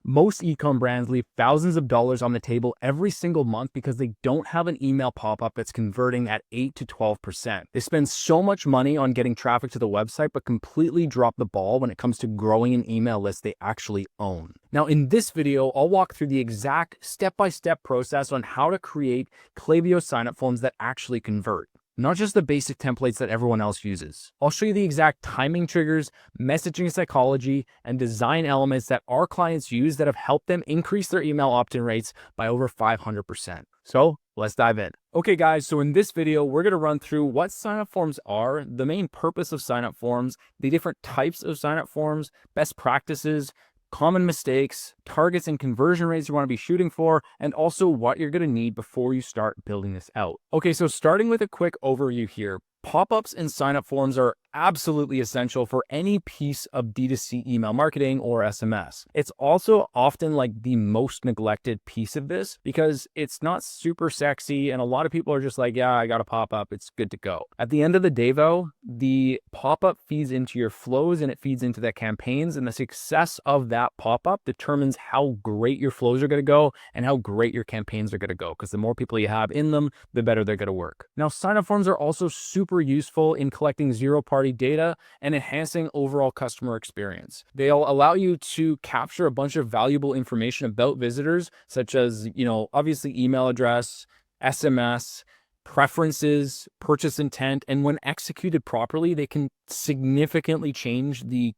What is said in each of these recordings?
Most e-com brands leave thousands of dollars on the table every single month because they don't have an email pop-up that's converting at 8 to 12%. They spend so much money on getting traffic to the website, but completely drop the ball when it comes to growing an email list they actually own. Now, in this video, I'll walk through the exact step-by-step process on how to create Klaviyo sign-up forms that actually convert, not just the basic templates that everyone else uses. I'll show you the exact timing triggers, messaging psychology, and design elements that our clients use that have helped them increase their email opt-in rates by over 500%. So let's dive in. Okay guys, so in this video, we're gonna run through what sign-up forms are, the main purpose of sign-up forms, the different types of sign-up forms, best practices, common mistakes, targets and conversion rates you want to be shooting for, and also what you're going to need before you start building this out. Okay, so starting with a quick overview here. Pop-ups and sign-up forms are absolutely essential for any piece of D2C email marketing or SMS. It's also often like the most neglected piece of this because it's not super sexy and a lot of people are just like, yeah, I got a pop-up, it's good to go. At the end of the day though, the pop-up feeds into your flows and it feeds into the campaigns, and the success of that pop-up determines how great your flows are going to go and how great your campaigns are going to go, because the more people you have in them, the better they're going to work. Now, sign-up forms are also super useful in collecting zero-party data and enhancing overall customer experience. They'll allow you to capture a bunch of valuable information about visitors, such as, obviously email address, SMS, preferences, purchase intent, and when executed properly, they can significantly change the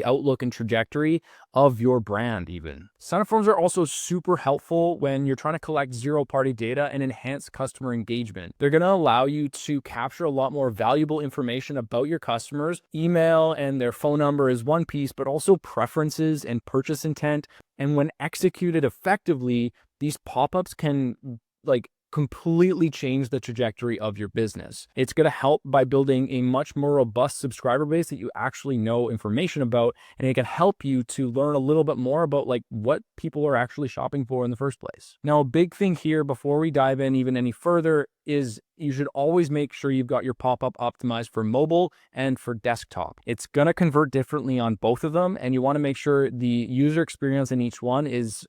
outlook and trajectory of your brand even. Sign-up forms are also super helpful when you're trying to collect zero-party data and enhance customer engagement. They're going to allow you to capture a lot more valuable information about your customers. Email and their phone number is one piece, but also preferences and purchase intent. And when executed effectively, these pop-ups can completely change the trajectory of your business. It's going to help by building a much more robust subscriber base that you actually know information about, and it can help you to learn a little bit more about what people are actually shopping for in the first place. Now, a big thing here before we dive in even any further is you should always make sure you've got your pop-up optimized for mobile and for desktop. It's going to convert differently on both of them, and you want to make sure the user experience in each one is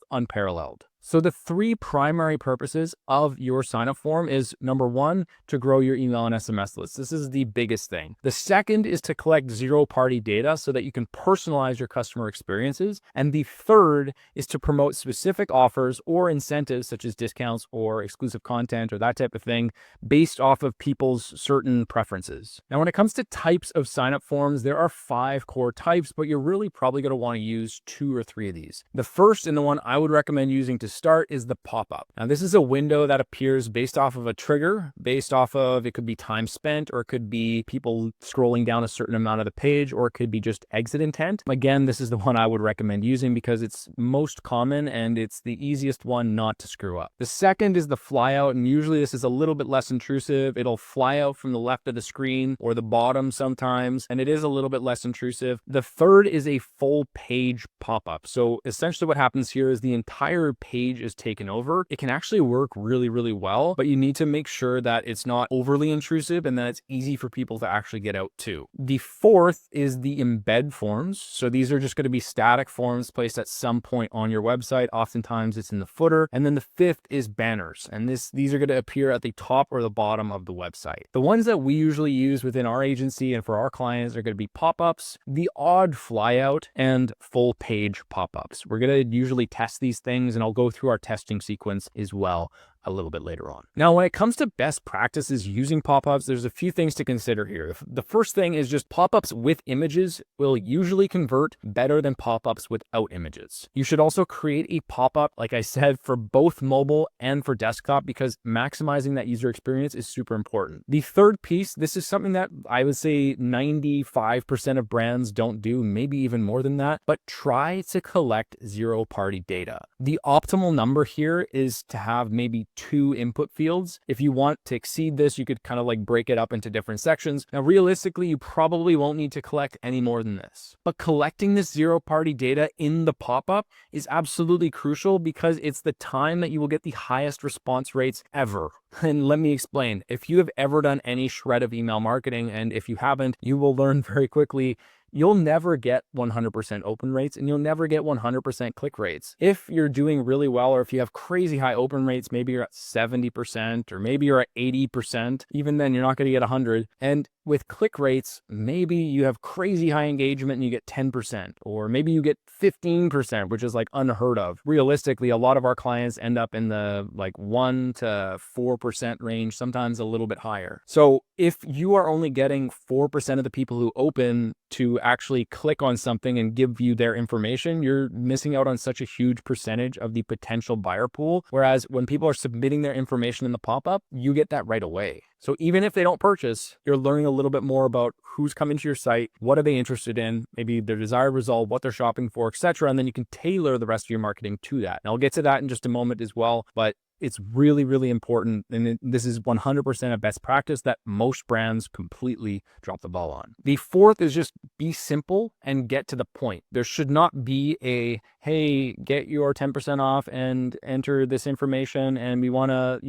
unparalleled. So the three primary purposes of your sign-up form is, number one, to grow your email and SMS list. This is the biggest thing. The second is to collect zero-party data so that you can personalize your customer experiences. And the third is to promote specific offers or incentives such as discounts or exclusive content or that type of thing based off of people's certain preferences. Now, when it comes to types of sign-up forms, there are 5 core types, but you're really probably going to want to use 2 or 3 of these. The first, and the one I would recommend using to start, is the pop-up. Now, this is a window that appears based off of a trigger, based off of, it could be time spent, or it could be people scrolling down a certain amount of the page, or it could be just exit intent. Again, this is the one I would recommend using because it's most common and it's the easiest one not to screw up. The second is the flyout, and usually this is a little bit less intrusive. It'll fly out from the left of the screen or the bottom sometimes, and it is a little bit less intrusive. The third is a full page pop-up. So essentially what happens here is the entire page is taken over. It can actually work really, really well, but you need to make sure that it's not overly intrusive and that it's easy for people to actually get out to. The fourth is the embed forms. So these are just going to be static forms placed at some point on your website. Oftentimes it's in the footer. And then the fifth is banners. And these are going to appear at the top or the bottom of the website. The ones that we usually use within our agency and for our clients are going to be pop-ups, the odd flyout, and full page pop-ups. We're going to usually test these things, and I'll go through our testing sequence as well a little bit later on. Now, when it comes to best practices using pop-ups, there's a few things to consider here. The first thing is just pop-ups with images will usually convert better than pop-ups without images. You should also create a pop-up, like I said, for both mobile and for desktop, because maximizing that user experience is super important. The third piece, this is something that I would say 95% of brands don't do, maybe even more than that, but try to collect zero-party data. The optimal number here is to have maybe 2 input fields. If you want to exceed this, you could kind of break it up into different sections. Now, realistically, you probably won't need to collect any more than this. But collecting this zero-party data in the pop-up is absolutely crucial because it's the time that you will get the highest response rates ever. And let me explain. If you have ever done any shred of email marketing, and if you haven't, you will learn very quickly, you'll never get 100% open rates and you'll never get 100% click rates. If you're doing really well, or if you have crazy high open rates, maybe you're at 70% or maybe you're at 80%, even then you're not going to get 100. And with click rates, maybe you have crazy high engagement and you get 10%, or maybe you get 15%, which is like unheard of. Realistically, a lot of our clients end up in the like 1 to 4% range, sometimes a little bit higher. So if you are only getting 4% of the people who open to actually click on something and give you their information, you're missing out on such a huge percentage of the potential buyer pool. Whereas when people are submitting their information in the pop-up, you get that right away. So even if they don't purchase, you're learning a little bit more about who's coming to your site, what are they interested in, maybe their desired result, what they're shopping for, etc. And then you can tailor the rest of your marketing to that. And I'll get to that in just a moment as well, but it's really, really important. And this is 100% a best practice that most brands completely drop the ball on. The fourth is just be simple and get to the point. There should not be a, hey, get your 10% off and enter this information. And we want to,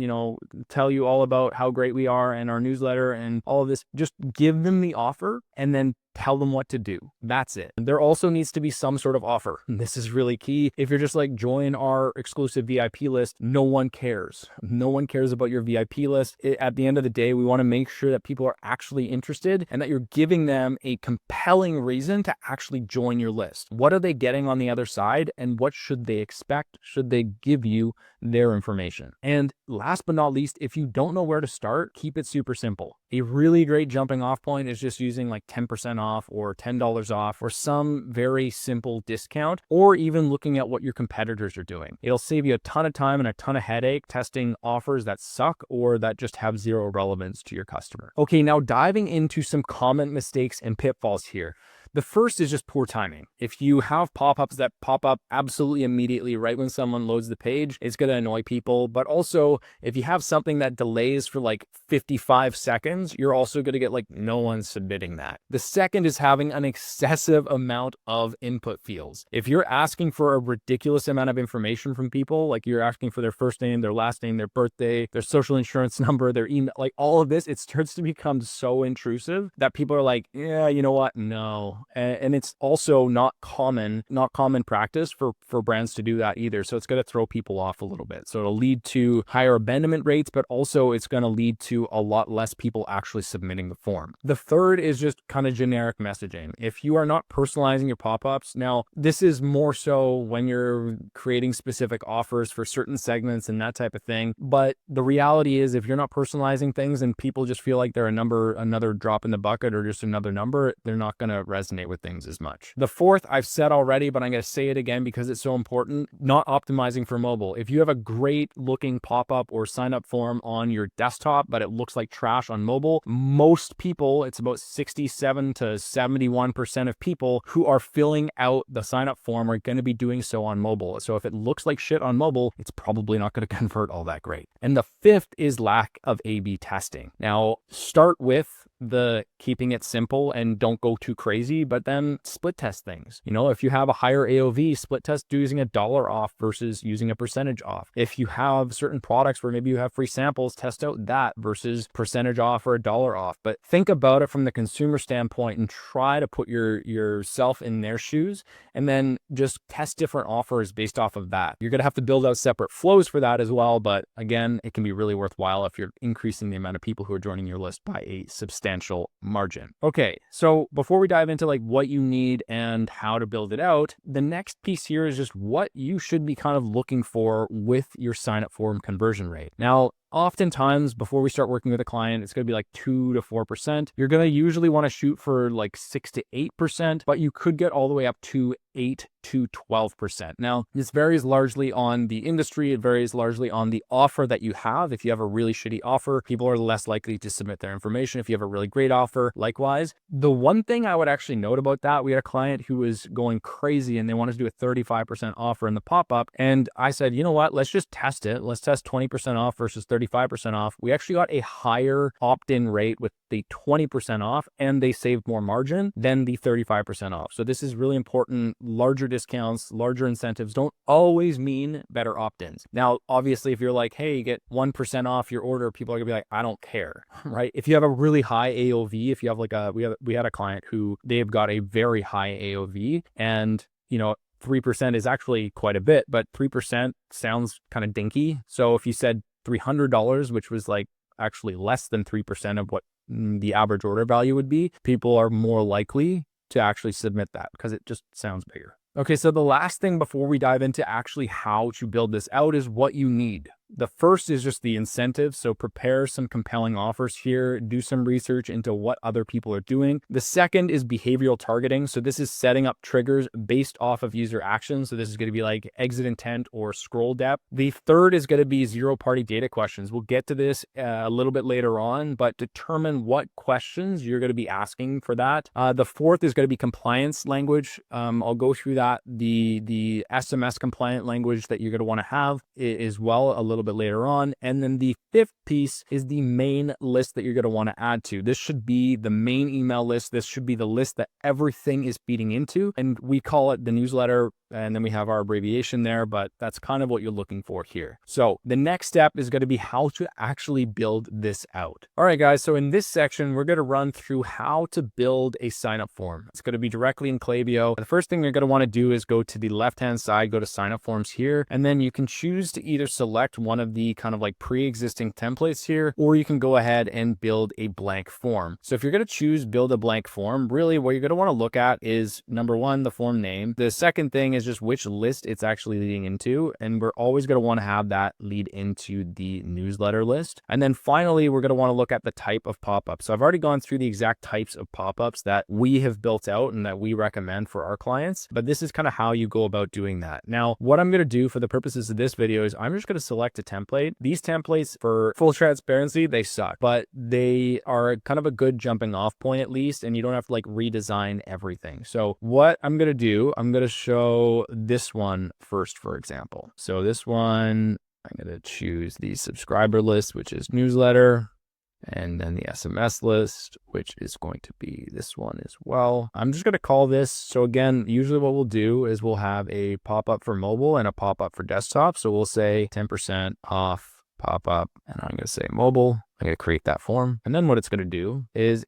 tell you all about how great we are and our newsletter and all of this. Just give them the offer and then tell them what to do. That's it. There also needs to be some sort of offer. This is really key. If you're just like, join our exclusive VIP list, no one cares. No one cares about your VIP list. At the end of the day, we want to make sure that people are actually interested and that you're giving them a compelling reason to actually join your list. What are they getting on the other side and what should they expect? Should they give you their information? And last but not least, if you don't know where to start, keep it super simple. A really great jumping off point is just using like 10% off or $10 off or some very simple discount, or even looking at what your competitors are doing. It'll save you a ton of time and a ton of headache testing offers that suck or that just have zero relevance to your customer. Okay, now diving into some common mistakes and pitfalls here. The first is just poor timing. If you have pop-ups that pop up absolutely immediately right when someone loads the page, it's going to annoy people. But also, if you have something that delays for like 55 seconds, you're also going to get like no one submitting that. The second is having an excessive amount of input fields. If you're asking for a ridiculous amount of information from people, like you're asking for their first name, their last name, their birthday, their social insurance number, their email, like all of this, it starts to become so intrusive that people are like, yeah, you know what? No. And it's also not common practice for brands to do that either. So it's going to throw people off a little bit. So it'll lead to higher abandonment rates, but also it's going to lead to a lot less people actually submitting the form. The third is just kind of generic messaging. If you are not personalizing your pop-ups, now this is more so when you're creating specific offers for certain segments and that type of thing. But the reality is if you're not personalizing things and people just feel like they're another drop in the bucket or just another number, they're not going to resonate with things as much. The fourth I've said already, but I'm going to say it again because it's so important, not optimizing for mobile. If you have a great looking pop-up or sign up form on your desktop, but it looks like trash on mobile, most people, it's about 67 to 71% of people who are filling out the sign up form are going to be doing so on mobile. So if it looks like shit on mobile, it's probably not going to convert all that great. And the fifth is lack of A/B testing. Now, start with the keeping it simple and don't go too crazy, but then split test things. If you have a higher AOV, split test using $1 off versus using a percentage off. If you have certain products where maybe you have free samples, test out that versus percentage off or $1 off. But think about it from the consumer standpoint and try to put yourself in their shoes and then just test different offers based off of that. You're going to have to build out separate flows for that as well. But again, it can be really worthwhile if you're increasing the amount of people who are joining your list by a substantial margin. Okay, so before we dive into like what you need and how to build it out, the next piece here is just what you should be kind of looking for with your sign up form conversion rate. Now, oftentimes before we start working with a client, it's going to be like 2 to 4%. You're going to usually want to shoot for like 6 to 8%, but you could get all the way up to 8 to 12%. Now, this varies largely on the industry. It varies largely on the offer that you have. If you have a really shitty offer, people are less likely to submit their information. If you have a really great offer, likewise. The one thing I would actually note about that, we had a client who was going crazy and they wanted to do a 35% offer in the pop-up. And I said, you know what, let's just test it. Let's test 20% off versus 35%. 35% off, we actually got a higher opt-in rate with the 20% off, and they saved more margin than the 35% off. So this is really important. Larger discounts, larger incentives don't always mean better opt-ins. Now, obviously, if you're like, hey, you get 1% off your order, people are gonna be like, I don't care, right? If you have a really high AOV, if you have like we had a client who they've got a very high AOV, and 3% is actually quite a bit, but 3% sounds kind of dinky. So if you said $300, which was like actually less than 3% of what the average order value would be, people are more likely to actually submit that because it just sounds bigger. Okay, so the last thing before we dive into actually how to build this out is what you need. The first is just the incentive. So prepare some compelling offers here, do some research into what other people are doing. The second is behavioral targeting. So this is setting up triggers based off of user actions. So this is going to be like exit intent or scroll depth. The third is going to be zero-party data questions. We'll get to this a little bit later on, but determine what questions you're going to be asking for that. The fourth is going to be compliance language. I'll go through that. The SMS compliant language that you're going to want to have as well a little bit later on. And then the fifth piece is the main list that you're going to want to add to. This should be the main email list. This should be the list that everything is feeding into. And we call it the newsletter. And then we have our abbreviation there, but that's kind of what you're looking for here. So the next step is going to be how to actually build this out. All right, guys. So in this section, we're going to run through how to build a sign-up form. It's going to be directly in Klaviyo. The first thing you're going to want to do is go to the left-hand side, go to sign-up forms here, and then you can choose to either select one of the kind of like pre-existing templates here, or you can go ahead and build a blank form. So if you're going to choose build a blank form, really what you're going to want to look at is number one, the form name. The second thing is just which list it's actually leading into. And we're always going to want to have that lead into the newsletter list. And then finally, we're going to want to look at the type of pop-up. So I've already gone through the exact types of pop-ups that we have built out and that we recommend for our clients, but this is kind of how you go about doing that. Now, what I'm going to do for the purposes of this video is I'm just going to select a template. These templates, for full transparency, they suck, but they are kind of a good jumping off point at least, and you don't have to like redesign everything. So what I'm going to do, I'm going to show this one first, for example. So this one, I'm going to choose the subscriber list, which is newsletter, and then the SMS list, which is going to be this one as well. I'm just going to call this. So again, usually what we'll do is we'll have a pop-up for mobile and a pop-up for desktop. So we'll say 10% off pop-up, and I'm going to say mobile. I'm going to create that form. And then what it's going to do is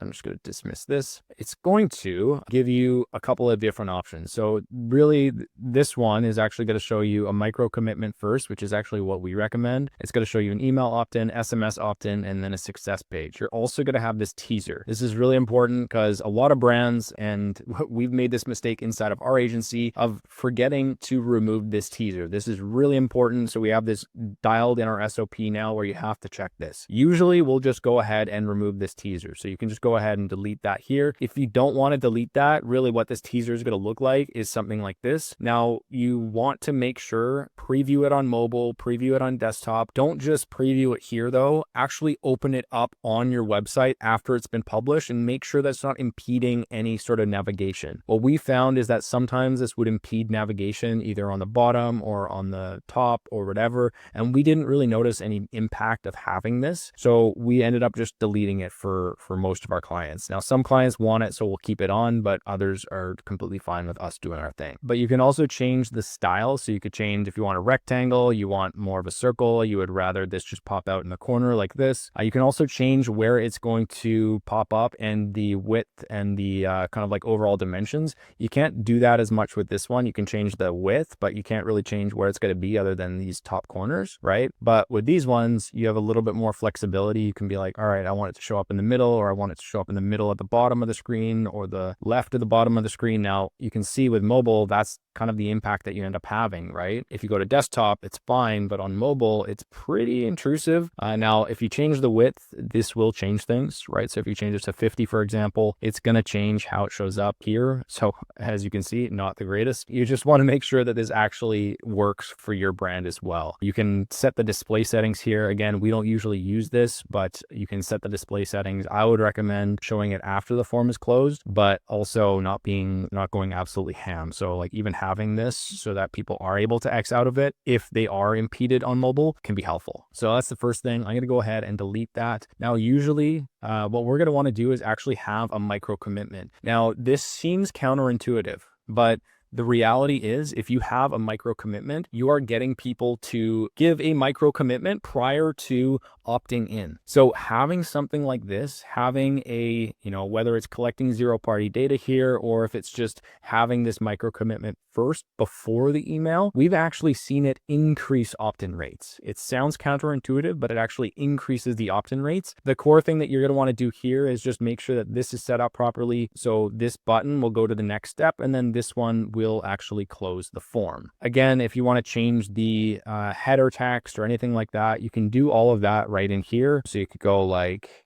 I'm just going to dismiss this. It's going to give you a couple of different options. So really this one is actually going to show you a micro commitment first, which is actually what we recommend. It's going to show you an email opt-in, SMS opt-in, and then a success page. You're also going to have this teaser. This is really important because a lot of brands, and we've made this mistake inside of our agency, of forgetting to remove this teaser. This is really important. So we have this dialed in our SOP now where you have to check this. Usually we'll just go ahead and remove this teaser. So you can just go ahead and delete that here. If you don't want to delete that, really what this teaser is going to look like is something like this. Now you want to make sure, preview it on mobile, preview it on desktop. Don't just preview it here though. Actually open it up on your website after it's been published and make sure that's not impeding any sort of navigation. What we found is that sometimes this would impede navigation either on the bottom or on the top or whatever. And we didn't really notice any impact of having this. So we ended up just deleting it for most of our clients. Now, some clients want it, so we'll keep it on, but others are completely fine with us doing our thing. But you can also change the style. So you could change if you want a rectangle, you want more of a circle, you would rather this just pop out in the corner like this. You can also change where it's going to pop up and the width and the kind of like overall dimensions. You can't do that as much with this one. You can change the width, but you can't really change where it's going to be other than these top corners, right? But with these ones, you have a little bit more flexibility. You can be like, all right, I want it to show up in the middle, or I want it to show up in the middle at the bottom of the screen, or the left of the bottom of the screen. Now you can see with mobile, that's kind of the impact that you end up having, right? If you go to desktop, it's fine, but on mobile, it's pretty intrusive. Now, if you change the width, this will change things, right? So if you change it to 50, for example, it's going to change how it shows up here. So as you can see, not the greatest. You just want to make sure that this actually works for your brand as well. You can set the display settings here. Again, we don't usually use this, but you can set the display settings. I would recommend showing it after the form is closed, but also not going absolutely ham. So like even having this so that people are able to X out of it if they are impeded on mobile can be helpful. So that's the first thing. I'm going to go ahead and delete that. Now, usually what we're going to want to do is actually have a micro commitment. Now, this seems counterintuitive, but the reality is, if you have a micro commitment, you are getting people to give a micro commitment prior to opting in. So having something like this, having a, whether it's collecting zero-party data here, or if it's just having this micro commitment first before the email, we've actually seen it increase opt-in rates. It sounds counterintuitive, but it actually increases the opt-in rates. The core thing that you're going to want to do here is just make sure that this is set up properly. So this button will go to the next step, and then this one will actually close the form. Again, if you want to change the header text or anything like that, you can do all of that right in here. So you could go like,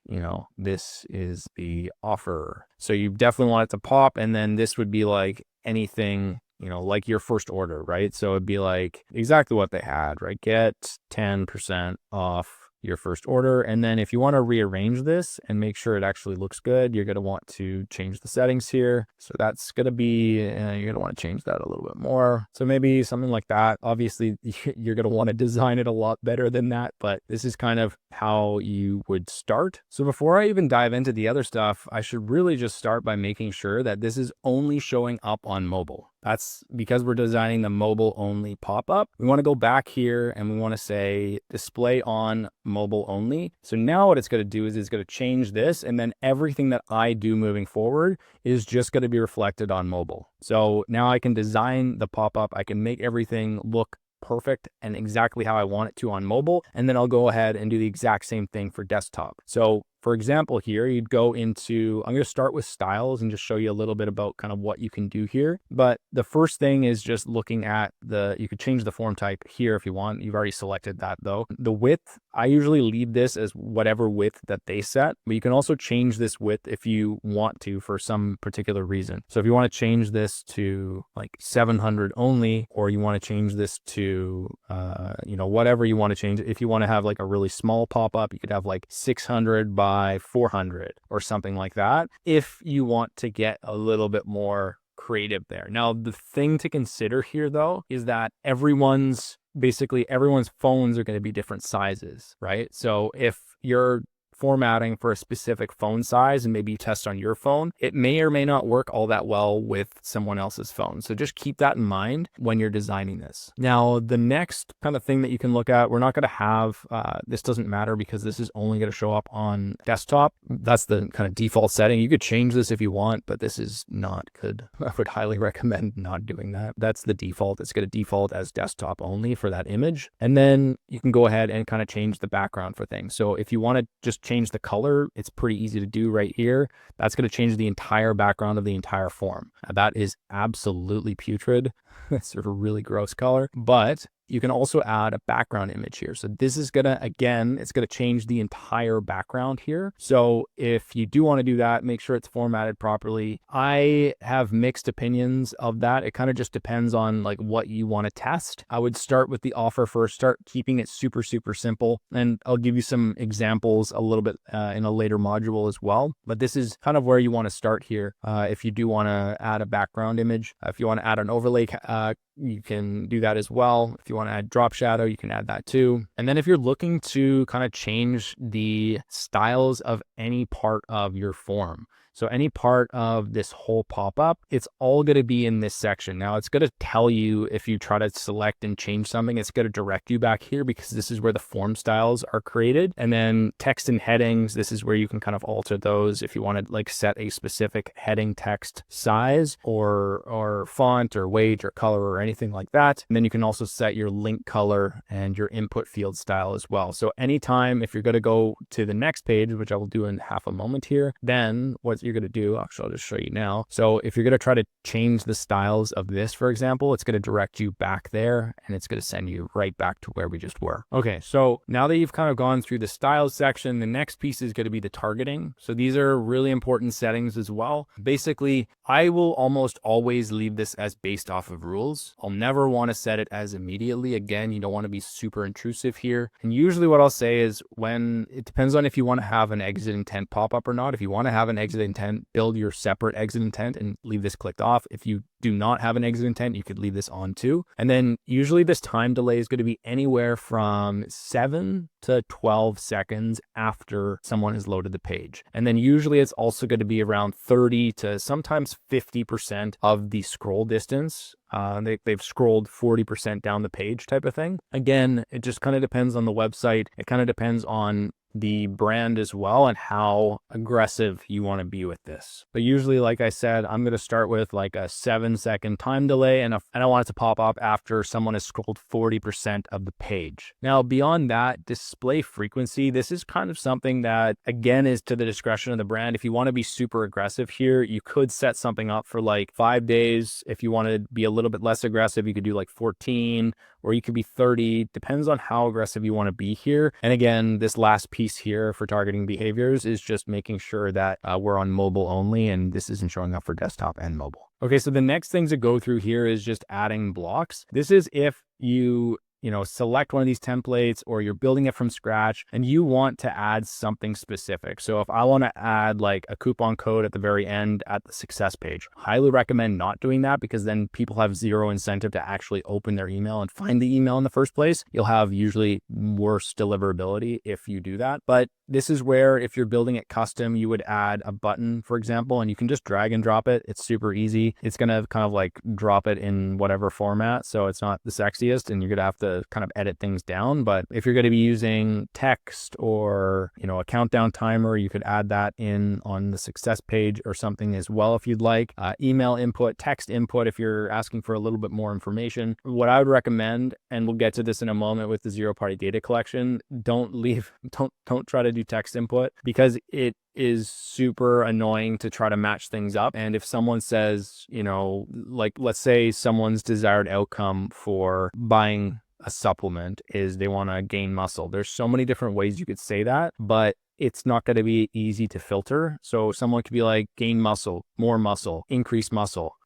this is the offer. So you definitely want it to pop, and then this would be like anything, like your first order, right? So it'd be like exactly what they had, right? Get 10% off your first order. And then if you want to rearrange this and make sure it actually looks good, you're going to want to change the settings here. So that's going to be, you're going to want to change that a little bit more. So maybe something like that. Obviously, you're going to want to design it a lot better than that, but this is kind of how you would start. So before I even dive into the other stuff, I should really just start by making sure that this is only showing up on mobile. That's because we're designing the mobile only pop-up. We want to go back here and we want to say display on mobile only. So now what it's going to do is it's going to change this, and then everything that I do moving forward is just going to be reflected on mobile. So now I can design the pop-up. I can make everything look perfect and exactly how I want it to on mobile. And then I'll go ahead and do the exact same thing for desktop. So for example, here you'd go into, I'm going to start with styles and just show you a little bit about kind of what you can do here. But the first thing is just looking at you could change the form type here if you want. You've already selected that though. The width, I usually leave this as whatever width that they set, but you can also change this width if you want to for some particular reason. So if you want to change this to like 700 only, or you want to change this to, whatever you want to change. If you want to have like a really small pop-up, you could have like 600 by 400 or something like that, if you want to get a little bit more creative there. Now, the thing to consider here though is that everyone's phones are going to be different sizes, right? So if you're formatting for a specific phone size and maybe you test on your phone, it may or may not work all that well with someone else's phone. So just keep that in mind when you're designing this. Now, the next kind of thing that you can look at, we're not going to have, this doesn't matter because this is only going to show up on desktop. That's the kind of default setting. You could change this if you want, but this is not good. I would highly recommend not doing that. That's the default. It's going to default as desktop only for that image. And then you can go ahead and kind of change the background for things. So if you want to just change the color, it's pretty easy to do right here. That's going to change the entire background of the entire form. That is absolutely putrid. That's a really gross color, but you can also add a background image here. So this is gonna, again, it's gonna change the entire background here. So if you do want to do that, make sure it's formatted properly. I have mixed opinions of that. It kind of just depends on like what you want to test. I would start with the offer first, start keeping it super, super simple. And I'll give you some examples a little bit in a later module as well. But this is kind of where you want to start here. If you do want to add a background image, if you want to add an overlay, you can do that as well. If you want to add drop shadow, you can add that too. And then if you're looking to kind of change the styles of any part of your form, so any part of this whole pop-up, it's all going to be in this section. Now it's going to tell you if you try to select and change something, it's going to direct you back here because this is where the form styles are created. And then text and headings, this is where you can kind of alter those if you want to like set a specific heading text size or font or weight or color or anything like that. And then you can also set your link color and your input field style as well. So anytime if you're going to go to the next page, which I will do in half a moment here, then what you're going to do, actually, I'll just show you now. So if you're going to try to change the styles of this, for example, it's going to direct you back there and it's going to send you right back to where we just were. Okay, so now that you've kind of gone through the styles section, the next piece is going to be the targeting. So these are really important settings as well. Basically, I will almost always leave this as based off of rules. I'll never want to set it as immediately. Again, you don't want to be super intrusive here. And usually what I'll say is when it depends on if you want to have an exit intent pop up or not. If you want to have an exit intent, build your separate exit intent and leave this clicked off. If you do not have an exit intent, you could leave this on too. And then usually this time delay is going to be anywhere from 7 to 12 seconds after someone has loaded the page. And then usually it's also going to be around 30 to sometimes 50% of the scroll distance. They've scrolled 40% down the page type of thing. Again, it just kind of depends on the website. It kind of depends on the brand as well and how aggressive you want to be with this. But usually, like I said, I'm going to start with like a 7-second time delay and I want it to pop up after someone has scrolled 40% of the page. Now, beyond that, display frequency, this is kind of something that, again, is to the discretion of the brand. If you want to be super aggressive here, you could set something up for like 5 days. If you want to be a little bit less aggressive, you could do like 14 or you could be 30, depends on how aggressive you want to be here. And again, this last piece here for targeting behaviors is just making sure that we're on mobile only and this isn't showing up for desktop and mobile. Okay, so the next thing to go through here is just adding blocks. This is if you select one of these templates or you're building it from scratch and you want to add something specific. So if I want to add like a coupon code at the very end at the success page, highly recommend not doing that because then people have zero incentive to actually open their email and find the email in the first place. You'll have usually worse deliverability if you do that. But this is where if you're building it custom, you would add a button, for example, and you can just drag and drop it. It's super easy. It's going to kind of like drop it in whatever format. So it's not the sexiest and you're going to have to kind of edit things down. But if you're going to be using text or, a countdown timer, you could add that in on the success page or something as well if you'd like. Email input, text input if you're asking for a little bit more information. What I would recommend, and we'll get to this in a moment with the zero-party data collection, don't try to do text input because it is super annoying to try to match things up. And if someone says, like let's say someone's desired outcome for buying a supplement is they want to gain muscle. There's so many different ways you could say that, but it's not going to be easy to filter. So someone could be like gain muscle, more muscle, increase muscle.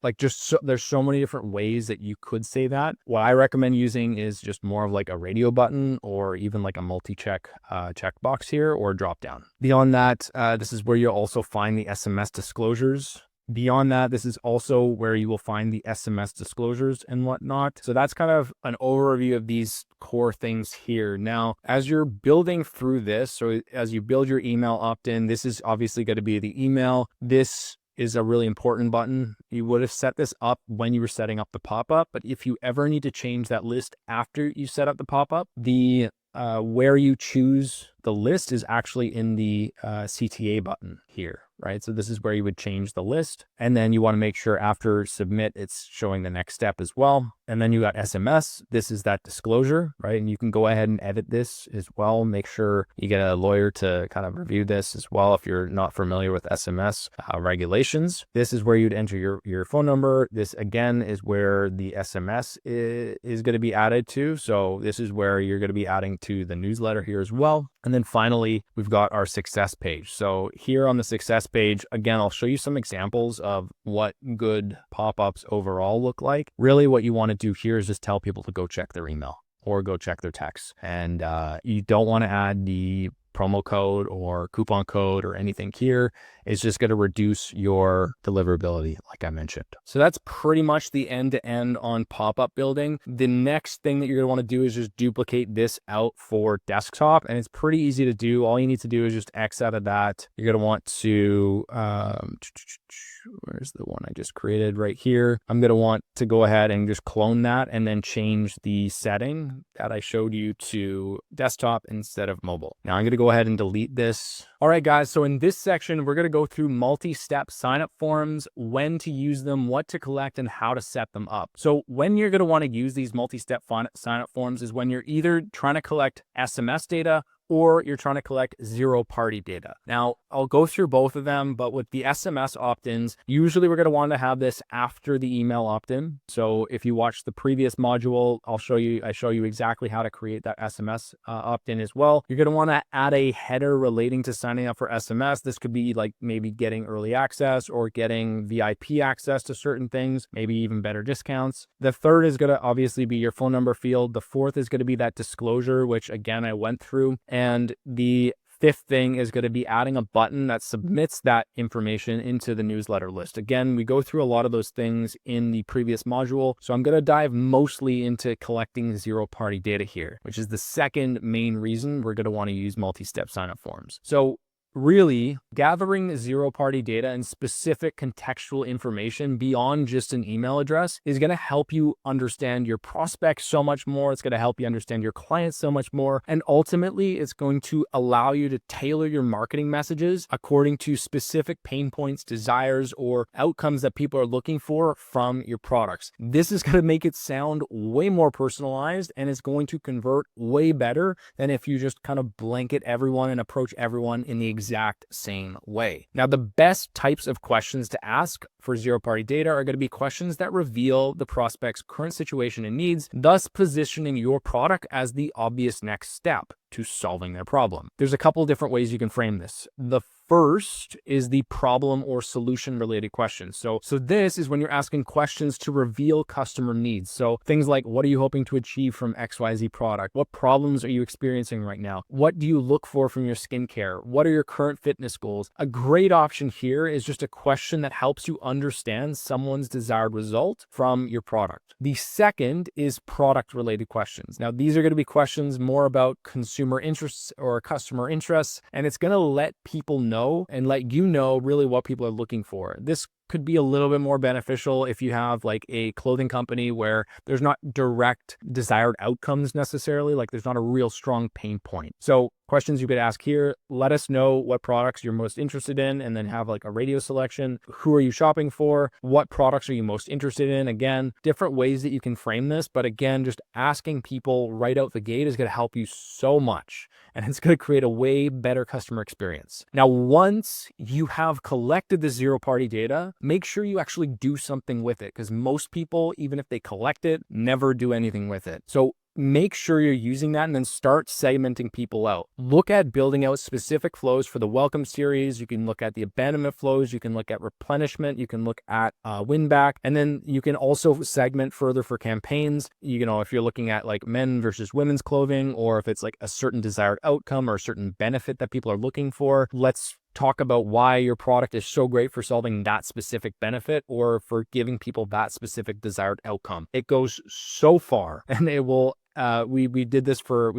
Like there's so many different ways that you could say that. What I recommend using is just more of like a radio button or even like a multi-check checkbox here or drop down. Beyond that, this is where you'll also find the SMS disclosures. Beyond that, this is also where you will find the SMS disclosures and whatnot. So that's kind of an overview of these core things here. Now, as you're building through this, so as you build your email opt-in, this is obviously going to be the email. This is a really important button. You would have set this up when you were setting up the pop-up, but if you ever need to change that list after you set up the pop-up, the where you choose the list is actually in the CTA button here, right? So this is where you would change the list. And then you want to make sure after submit, it's showing the next step as well. And then you got SMS. This is that disclosure, right? And you can go ahead and edit this as well. Make sure you get a lawyer to kind of review this as well if you're not familiar with SMS regulations. This is where you'd enter your phone number. This again is where the SMS is going to be added to. So this is where you're going to be adding to the newsletter here as well. And then finally, we've got our success page. So here on the success page, again, I'll show you some examples of what good pop-ups overall look like. Really what you want to do here is just tell people to go check their email or go check their text. And you don't want to add the promo code or coupon code or anything here. It's just going to reduce your deliverability, like I mentioned. So that's pretty much the end-to-end on pop-up building. The next thing that you're going to want to do is just duplicate this out for desktop. And it's pretty easy to do. All you need to do is just X out of that. You're going to want to, where's the one I just created right here? I'm going to want to go ahead and just clone that and then change the setting that I showed you to desktop instead of mobile. Now I'm going to go ahead and delete this. All right, guys. So in this section, we're going to go through multi-step sign-up forms, when to use them, what to collect, and how to set them up. So when you're going to want to use these multi-step sign-up forms is when you're either trying to collect SMS data or you're trying to collect zero-party data. Now, I'll go through both of them, but with the SMS opt-ins, usually we're going to want to have this after the email opt-in. So if you watch the previous module, I show you exactly how to create that SMS opt-in as well. You're going to want to add a header relating to signing up for SMS. This could be like maybe getting early access or getting VIP access to certain things, maybe even better discounts. The third is going to obviously be your phone number field. The fourth is going to be that disclosure, which again, I went through. And the fifth thing is going to be adding a button that submits that information into the newsletter list. Again, we go through a lot of those things in the previous module. So I'm going to dive mostly into collecting zero-party data here, which is the second main reason we're going to want to use multi-step sign-up forms. So really, gathering zero-party data and specific contextual information beyond just an email address is going to help you understand your prospects so much more. It's going to help you understand your clients so much more. And ultimately, it's going to allow you to tailor your marketing messages according to specific pain points, desires, or outcomes that people are looking for from your products. This is going to make it sound way more personalized, and it's going to convert way better than if you just kind of blanket everyone and approach everyone in the exact same way. Now, the best types of questions to ask for zero-party data are going to be questions that reveal the prospect's current situation and needs, thus positioning your product as the obvious next step to solving their problem. There's a couple different ways you can frame this. The first is the problem or solution related questions. So this is when you're asking questions to reveal customer needs. So things like, what are you hoping to achieve from XYZ product? What problems are you experiencing right now? What do you look for from your skincare? What are your current fitness goals? A great option here is just a question that helps you understand someone's desired result from your product. The second is product related questions. Now, these are going to be questions more about consumer interests or customer interests, and it's going to let people know and let you know really what people are looking for. This could be a little bit more beneficial if you have like a clothing company where there's not direct desired outcomes necessarily, like there's not a real strong pain point. So questions you could ask here: let us know what products you're most interested in, and then have like a radio selection. Who are you shopping for? What products are you most interested in? Again, different ways that you can frame this, but again, just asking people right out the gate is going to help you so much, and it's going to create a way better customer experience. Now, once you have collected the zero-party data, make sure you actually do something with it, because most people, even if they collect it, never do anything with it. So make sure you're using that and then start segmenting people out. Look at building out specific flows for the welcome series. You can look at the abandonment flows. You can look at replenishment. You can look at win back. And then you can also segment further for campaigns. You know, if you're looking at like men versus women's clothing, or if it's like a certain desired outcome or a certain benefit that people are looking for, let's talk about why your product is so great for solving that specific benefit or for giving people that specific desired outcome. It goes so far, and it will we've done this for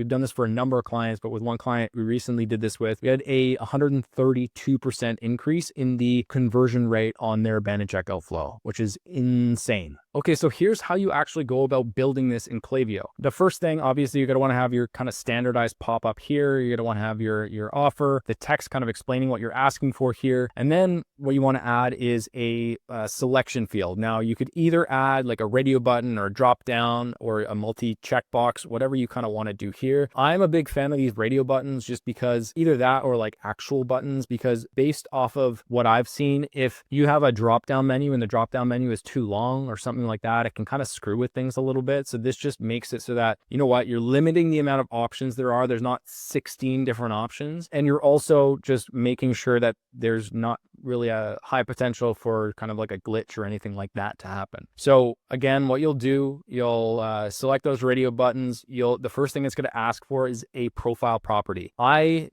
a number of clients, but with one client we recently did this with, we had a 132% increase in the conversion rate on their abandoned checkout flow, which is insane. Okay, so here's how you actually go about building this in Klaviyo. The first thing, obviously, you're going to want to have your kind of standardized pop-up here. You're going to want to have your offer, the text kind of explaining what you're asking for here. And then what you want to add is a selection field. Now, you could either add like a radio button or a drop down or a multi-checkbox, whatever you kind of want to do here. I'm a big fan of these radio buttons just because either that or like actual buttons, because based off of what I've seen, if you have a drop-down menu and the drop-down menu is too long or something like that, it can kind of screw with things a little bit. So this just makes it so that, you know what, you're limiting the amount of options there are. There's not 16 different options. And you're also just making sure that there's not really a high potential for kind of like a glitch or anything like that to happen. So again, what you'll do, you'll select those radio buttons. The first thing it's going to ask for is a profile property.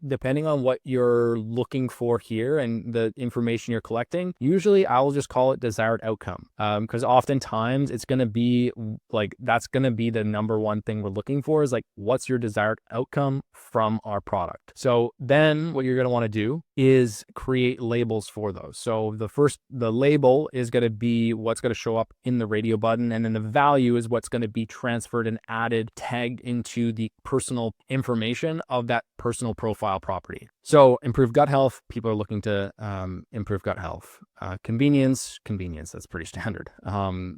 Depending on what you're looking for here and the information you're collecting, usually I will just call it desired outcome, because oftentimes it's going to be like, that's going to be the number one thing we're looking for, is like, what's your desired outcome from our product? So then what you're going to want to do is create labels for those. So the label is going to be what's going to show up in the radio button, and then the value is what's going to be transferred and added, tagged into the personal information of that personal profile property. So improve gut health, people are looking to improve gut health. Convenience, that's pretty standard.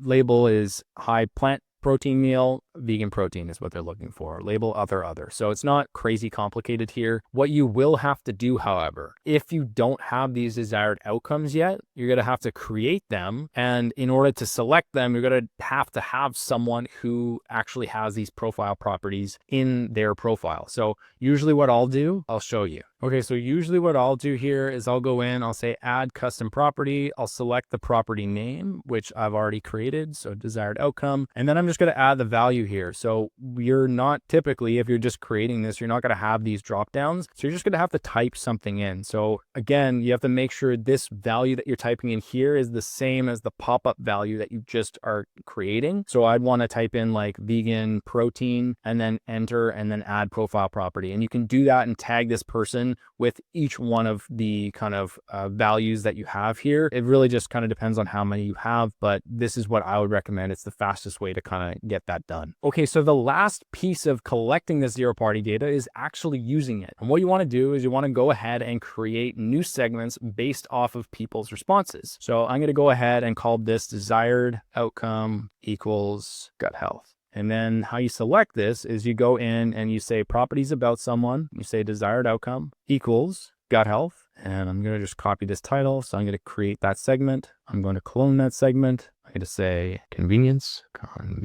Label is high plant protein meal, vegan protein is what they're looking for. Label other. So it's not crazy complicated here. What you will have to do, however, if you don't have these desired outcomes yet, you're going to have to create them. And in order to select them, you're going to have someone who actually has these profile properties in their profile. So usually what I'll do, I'll show you. Okay, so usually what I'll do here is I'll go in, I'll say add custom property. I'll select the property name, which I've already created. So desired outcome. And then I'm just going to add the value here. So you're not typically, if you're just creating this, you're not going to have these drop downs. So you're just going to have to type something in. So again, you have to make sure this value that you're typing in here is the same as the pop-up value that you just are creating. So I'd want to type in like vegan protein and then enter and then add profile property. And you can do that and tag this person with each one of the kind of values that you have here. It really just kind of depends on how many you have, but this is what I would recommend. It's the fastest way to kind of get that done. Okay, so the last piece of collecting the zero-party data is actually using it. And what you want to do is you want to go ahead and create new segments based off of people's responses. So I'm going to go ahead and call this desired outcome equals gut health. And then how you select this is you go in and you say properties about someone, you say desired outcome equals gut health. And I'm going to just copy this title. So I'm going to create that segment. I'm going to clone that segment. I'm going to say convenience, clone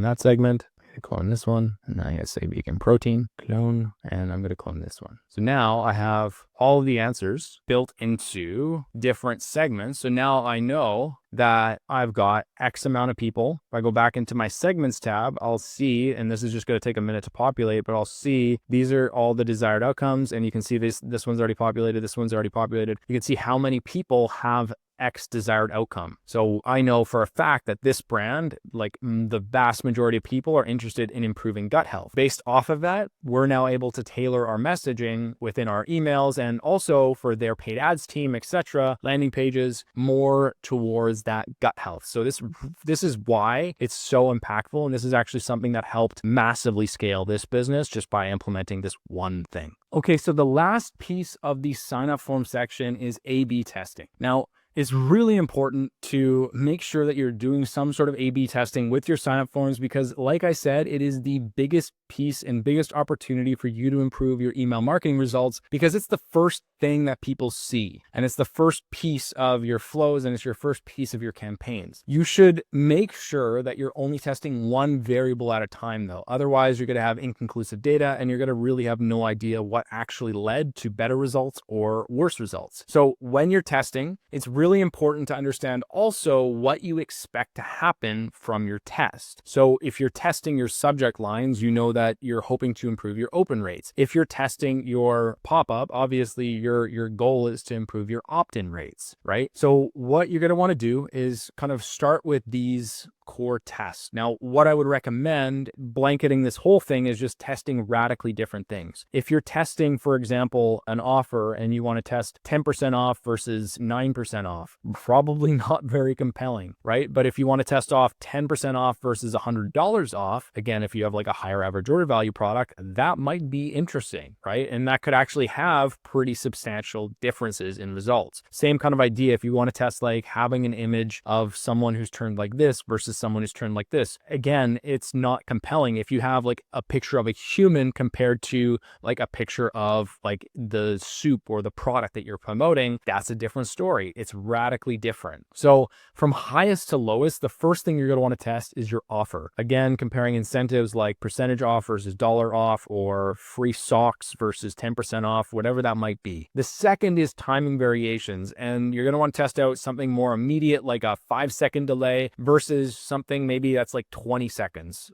that segment. Clone this one, and now I'm gonna say vegan protein, clone, and I'm gonna clone this one. So now I have all of the answers built into different segments. So now I know that I've got X amount of people. If I go back into my segments tab, I'll see, and this is just gonna take a minute to populate, but I'll see these are all the desired outcomes, and you can see this one's already populated, this one's already populated. You can see how many people have X desired outcome. So I know for a fact that this brand, like the vast majority of people are interested in improving gut health. Based off of that, we're now able to tailor our messaging within our emails and also for their paid ads team, etc., landing pages more towards that gut health. So this is why it's so impactful. And this is actually something that helped massively scale this business just by implementing this one thing. Okay, so the last piece of the sign up form section is A/B testing. Now, it's really important to make sure that you're doing some sort of A/B testing with your signup forms because, like I said, it is the biggest piece and biggest opportunity for you to improve your email marketing results because it's the first thing that people see and it's the first piece of your flows and it's your first piece of your campaigns. You should make sure that you're only testing one variable at a time though. Otherwise, you're going to have inconclusive data and you're going to really have no idea what actually led to better results or worse results. So when you're testing, it's really important to understand also what you expect to happen from your test. So if you're testing your subject lines, you know that you're hoping to improve your open rates. If you're testing your pop-up, obviously your goal is to improve your opt-in rates, right? So what you're going to want to do is kind of start with these core tests. Now, what I would recommend blanketing this whole thing is just testing radically different things. If you're testing, for example, an offer and you want to test 10% off versus 9% off, probably not very compelling, right? But if you want to test off 10% off versus $100 off, again, if you have like a higher average order value product, that might be interesting, right? And that could actually have pretty substantial differences in results. Same kind of idea if you want to test like having an image of someone who's turned like this versus someone who's turned like this. Again, it's not compelling. If you have like a picture of a human compared to like a picture of like the soup or the product that you're promoting, that's a different story. It's radically different. So from highest to lowest, the first thing you're going to want to test is your offer. Again, comparing incentives like percentage off versus dollar off or free socks versus 10% off, whatever that might be. The second is timing variations. And you're going to want to test out something more immediate like a 5-second delay versus something maybe that's like 20 seconds.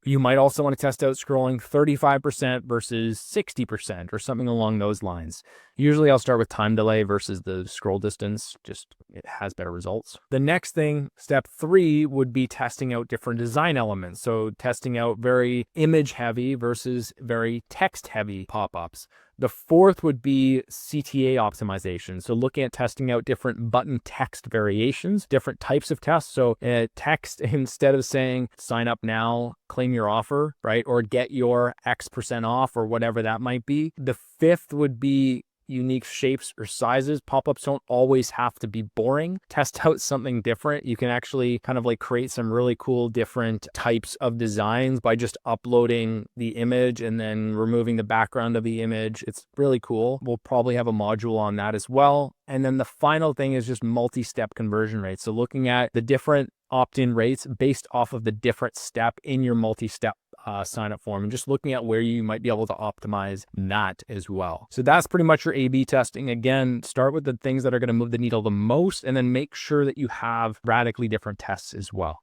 You might also want to test out scrolling 35% versus 60% or something along those lines. Usually I'll start with time delay versus the scroll distance, just it has better results. The next thing, step 3, would be testing out different design elements. So testing out very image heavy versus very text heavy pop-ups. The fourth would be CTA optimization. So looking at testing out different button text variations, different types of tests. So text, instead of saying sign up now, claim your offer, right? Or get your X% off or whatever that might be. The fifth would be unique shapes or sizes. Pop-ups don't always have to be boring. Test out something different. You can actually kind of like create some really cool different types of designs by just uploading the image and then removing the background of the image. It's really cool. We'll probably have a module on that as well. And then the final thing is just multi-step conversion rates. So looking at the different opt-in rates based off of the different step in your multi-step sign up form, and just looking at where you might be able to optimize that as well. So that's pretty much your A/B testing. Again, start with the things that are going to move the needle the most, and then make sure that you have radically different tests as well.